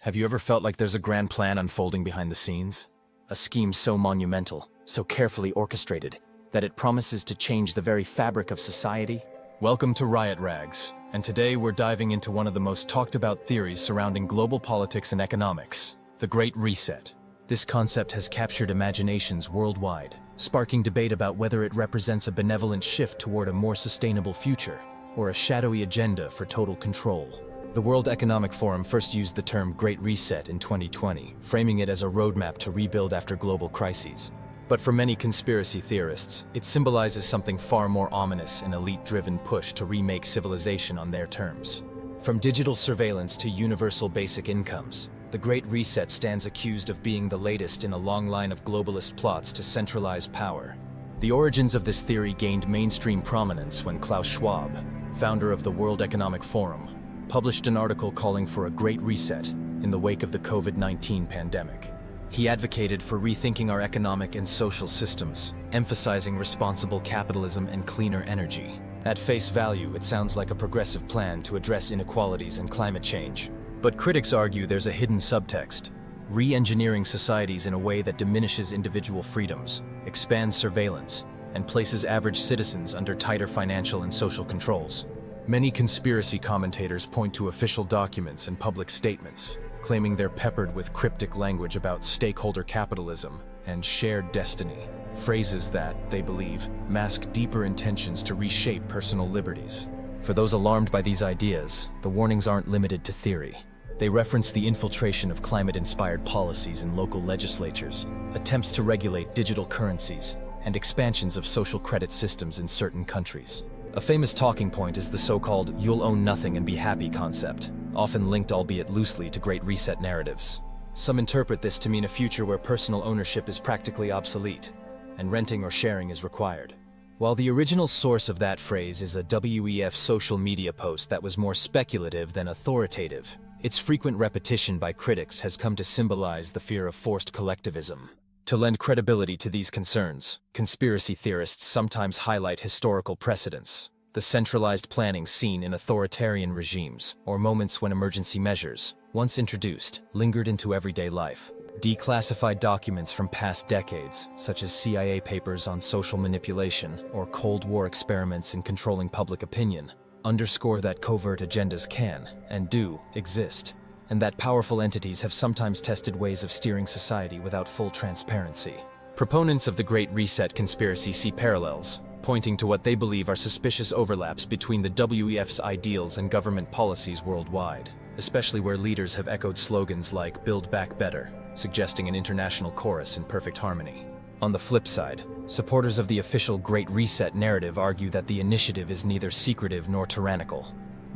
Have you ever felt like there's a grand plan unfolding behind the scenes? A scheme so monumental, so carefully orchestrated, that it promises to change the very fabric of society? Welcome to RiotRags, and today we're diving into one of the most talked about theories surrounding global politics and economics, the Great Reset. This concept has captured imaginations worldwide, sparking debate about whether it represents a benevolent shift toward a more sustainable future, or a shadowy agenda for total control. The World Economic Forum first used the term Great Reset in 2020, framing it as a roadmap to rebuild after global crises. But for many conspiracy theorists, it symbolizes something far more ominous: an elite-driven push to remake civilization on their terms. From digital surveillance to universal basic incomes, the Great Reset stands accused of being the latest in a long line of globalist plots to centralize power. The origins of this theory gained mainstream prominence when Klaus Schwab, founder of the World Economic Forum, published an article calling for a Great Reset in the wake of the COVID-19 pandemic. He advocated for rethinking our economic and social systems, emphasizing responsible capitalism and cleaner energy. At face value, it sounds like a progressive plan to address inequalities and climate change. But critics argue there's a hidden subtext: re-engineering societies in a way that diminishes individual freedoms, expands surveillance, and places average citizens under tighter financial and social controls. Many conspiracy commentators point to official documents and public statements, claiming they're peppered with cryptic language about stakeholder capitalism and shared destiny, phrases that, they believe, mask deeper intentions to reshape personal liberties. For those alarmed by these ideas, the warnings aren't limited to theory. They reference the infiltration of climate-inspired policies in local legislatures, attempts to regulate digital currencies, and expansions of social credit systems in certain countries. A famous talking point is the so-called "you'll own nothing and be happy" concept, often linked, albeit loosely, to Great Reset narratives. Some interpret this to mean a future where personal ownership is practically obsolete, and renting or sharing is required. While the original source of that phrase is a WEF social media post that was more speculative than authoritative, its frequent repetition by critics has come to symbolize the fear of forced collectivism. To lend credibility to these concerns, conspiracy theorists sometimes highlight historical precedents: the centralized planning seen in authoritarian regimes, or moments when emergency measures, once introduced, lingered into everyday life. Declassified documents from past decades, such as CIA papers on social manipulation or Cold War experiments in controlling public opinion, underscore that covert agendas can, and do, exist, and that powerful entities have sometimes tested ways of steering society without full transparency. Proponents of the Great Reset conspiracy see parallels, pointing to what they believe are suspicious overlaps between the WEF's ideals and government policies worldwide, especially where leaders have echoed slogans like "Build Back Better," suggesting an international chorus in perfect harmony. On the flip side, supporters of the official Great Reset narrative argue that the initiative is neither secretive nor tyrannical.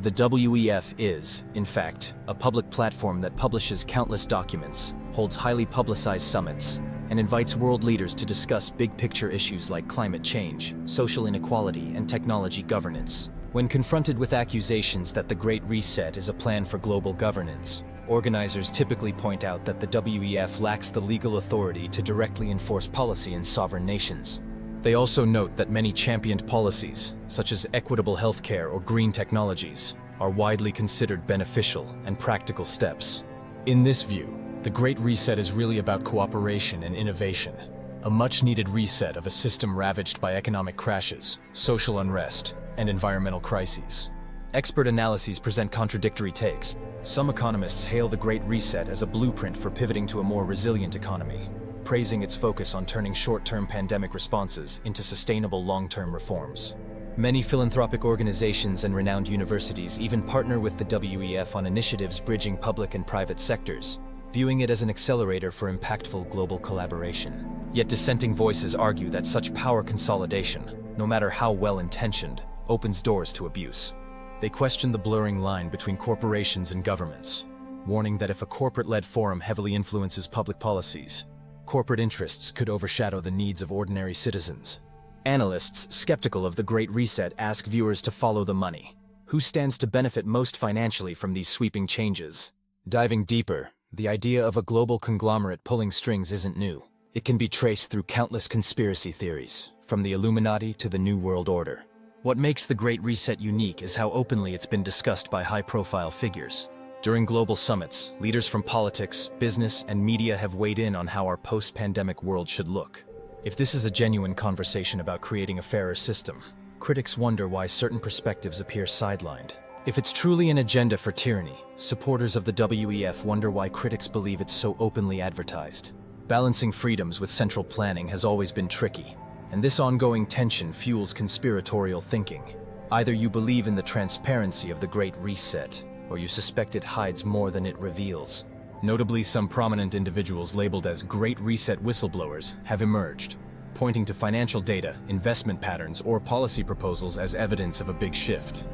The WEF is, in fact, a public platform that publishes countless documents, holds highly publicized summits, and invites world leaders to discuss big-picture issues like climate change, social inequality, and technology governance. When confronted with accusations that the Great Reset is a plan for global governance, organizers typically point out that the WEF lacks the legal authority to directly enforce policy in sovereign nations. They also note that many championed policies, such as equitable healthcare or green technologies, are widely considered beneficial and practical steps. In this view, the Great Reset is really about cooperation and innovation, a much-needed reset of a system ravaged by economic crashes, social unrest, and environmental crises. Expert analyses present contradictory takes. Some economists hail the Great Reset as a blueprint for pivoting to a more resilient economy, praising its focus on turning short-term pandemic responses into sustainable long-term reforms. Many philanthropic organizations and renowned universities even partner with the WEF on initiatives bridging public and private sectors, viewing it as an accelerator for impactful global collaboration. Yet dissenting voices argue that such power consolidation, no matter how well-intentioned, opens doors to abuse. They question the blurring line between corporations and governments, warning that if a corporate-led forum heavily influences public policies, corporate interests could overshadow the needs of ordinary citizens. Analysts skeptical of the Great Reset ask viewers to follow the money. Who stands to benefit most financially from these sweeping changes? Diving deeper, the idea of a global conglomerate pulling strings isn't new. It can be traced through countless conspiracy theories, from the Illuminati to the New World Order. What makes the Great Reset unique is how openly it's been discussed by high-profile figures. During global summits, leaders from politics, business, and media have weighed in on how our post-pandemic world should look. If this is a genuine conversation about creating a fairer system, critics wonder why certain perspectives appear sidelined. If it's truly an agenda for tyranny, supporters of the WEF wonder why critics believe it's so openly advertised. Balancing freedoms with central planning has always been tricky, and this ongoing tension fuels conspiratorial thinking. Either you believe in the transparency of the Great Reset, or you suspect it hides more than it reveals. Notably, some prominent individuals labeled as Great Reset whistleblowers have emerged, pointing to financial data, investment patterns, or policy proposals as evidence of a big shift.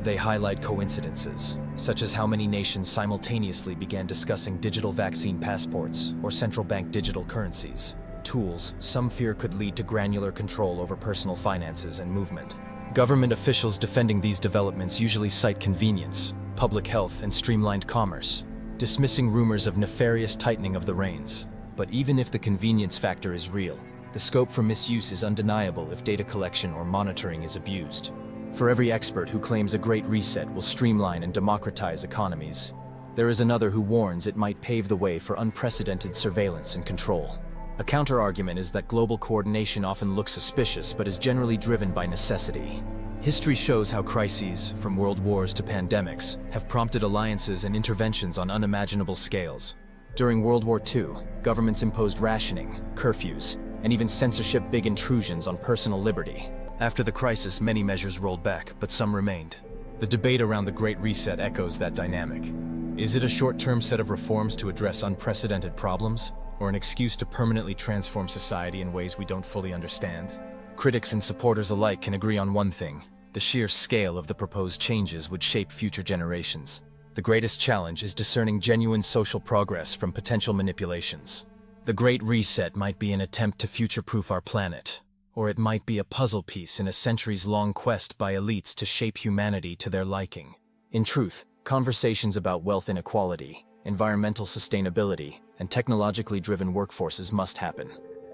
They highlight coincidences, such as how many nations simultaneously began discussing digital vaccine passports or central bank digital currencies, tools some fear could lead to granular control over personal finances and movement. Government officials defending these developments usually cite convenience, public health, and streamlined commerce, dismissing rumors of nefarious tightening of the reins. But even if the convenience factor is real, the scope for misuse is undeniable if data collection or monitoring is abused. For every expert who claims a Great Reset will streamline and democratize economies, there is another who warns it might pave the way for unprecedented surveillance and control. A counterargument is that global coordination often looks suspicious but is generally driven by necessity. History shows how crises, from world wars to pandemics, have prompted alliances and interventions on unimaginable scales. During World War II, governments imposed rationing, curfews, and even censorship-big intrusions on personal liberty. After the crisis, many measures rolled back, but some remained. The debate around the Great Reset echoes that dynamic. Is it a short-term set of reforms to address unprecedented problems, or an excuse to permanently transform society in ways we don't fully understand? Critics and supporters alike can agree on one thing: the sheer scale of the proposed changes would shape future generations. The greatest challenge is discerning genuine social progress from potential manipulations. The Great Reset might be an attempt to future-proof our planet, or it might be a puzzle piece in a centuries-long quest by elites to shape humanity to their liking. In truth, conversations about wealth inequality, environmental sustainability, and technologically driven workforces must happen.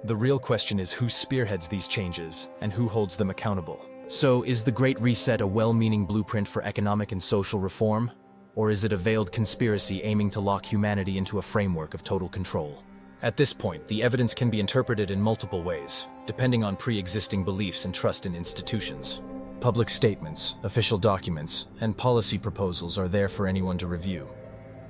The real question is who spearheads these changes and who holds them accountable. So, is the Great Reset a well-meaning blueprint for economic and social reform? Or is it a veiled conspiracy aiming to lock humanity into a framework of total control? At this point, the evidence can be interpreted in multiple ways, depending on pre-existing beliefs and trust in institutions. Public statements, official documents, and policy proposals are there for anyone to review.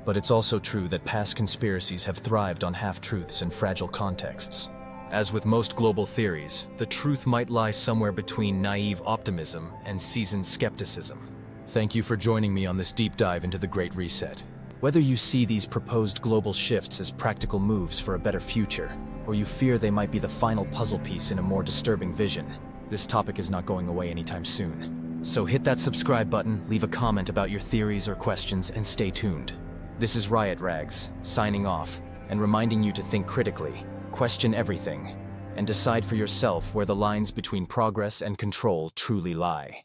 But it's also true that past conspiracies have thrived on half-truths and fragile contexts. As with most global theories, the truth might lie somewhere between naive optimism and seasoned skepticism. Thank you for joining me on this deep dive into the Great Reset. Whether you see these proposed global shifts as practical moves for a better future, or you fear they might be the final puzzle piece in a more disturbing vision, this topic is not going away anytime soon. So hit that subscribe button, leave a comment about your theories or questions, and stay tuned. This is RiotRags, signing off, and reminding you to think critically, question everything, and decide for yourself where the lines between progress and control truly lie.